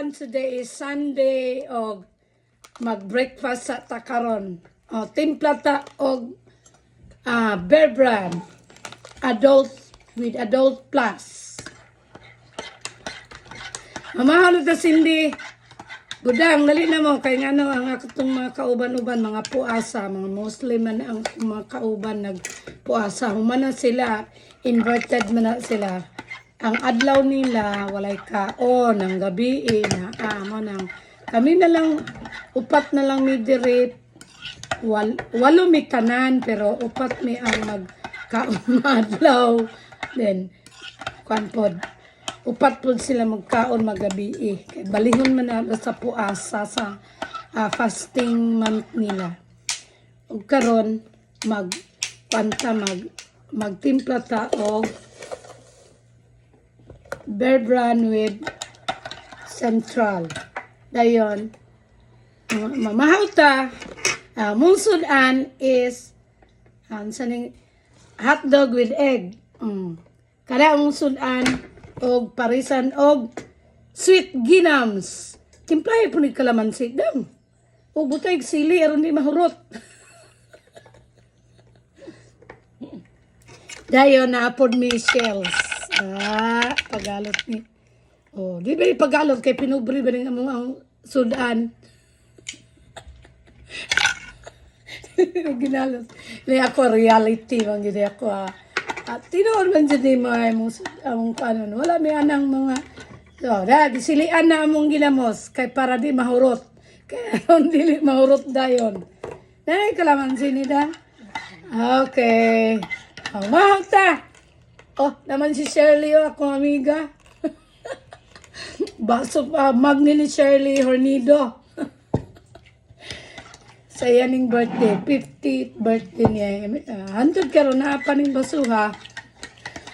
everyone, today is Sunday og mag-breakfast sa takaron. Timpla ta og Bear Brand adult with adult plus. Mamahalo ta Cindy. Budang dali na mo kay ngano ang akong mga kauban-uban, mga puasa, mga Muslim man ang mga kauban nagpuasa. Humana sila, inverted man na sila. Ang adlaw nila walay kaon ang gabi na amo nang kami na lang upat na lang mi diri walo mi tanan pero upat mi ang magkaon adlaw then kanpod upat pud sila magkaon magabi kay balihon man na sa puasa sa fasting month nila ug karon magtimpla ta og Bear Brand with Central. Dayon, mamahaw ta. Mong sudan is saning hotdog with egg. Kada mong sudan og parisan og sweet ginams. Timplahe po ni kalamansi dam. O butay sili aron di mahurot. Dayon na pod mi shells. Pagalot ni. Di ba pagalot kay pinubri ba rin ang sudan? Ginalot. Ni ako reality man gid ako. Tinuod man jud mo ang ano, wala may anang mga gisilian na among ginamos kay para di mahurot. Kay aron dili mahurot dayon. Nay kalamansi ni da. Okay. Mahal ta. Naman si Shirley, akong amiga. Baso mag ni Shirley Hornido. Sa yaning birthday, 50th birthday niya. Hantod karon na pa ning basuha.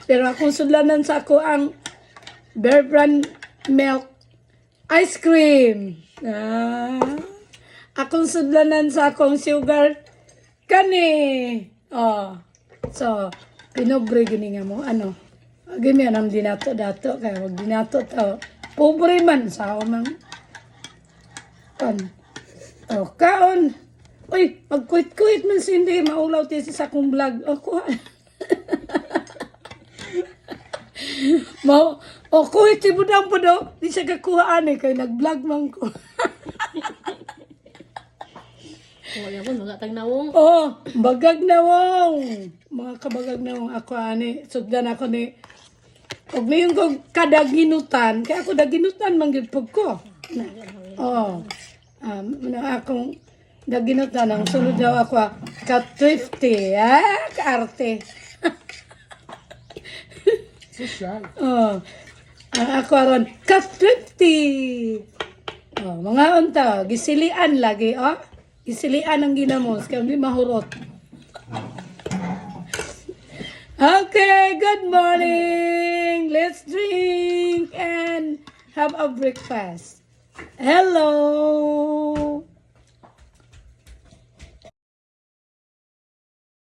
Pero akong sudlanan sa ako ang Bear Brand milk ice cream. Akong sudlanan sa akong sugar kani. So pinobre gini nga mo ano gimi anam dinato dato kay wag dinato ta pobre man sa umang kaon uy magkuit-kuit man sindi maulaw ti sa akong vlog ako kuit ti budang podo di siya kakuhaan kay nag-vlog man ko. Wala ko nagatang nawong. Bagag nawong. Mga kabagag nawong ako ani sugdan ako ni og niyon ko kada ginutan kay ako daginutan man gyud pug ko. Akong daginutan ang sulod daw ako ka 50 kaarte. Social. Ako aron ka 50. Mga unta gisilian lagi Isilian ang ginamos, kaya hindi mahurot. Okay, good morning. Let's drink and have a breakfast. Hello.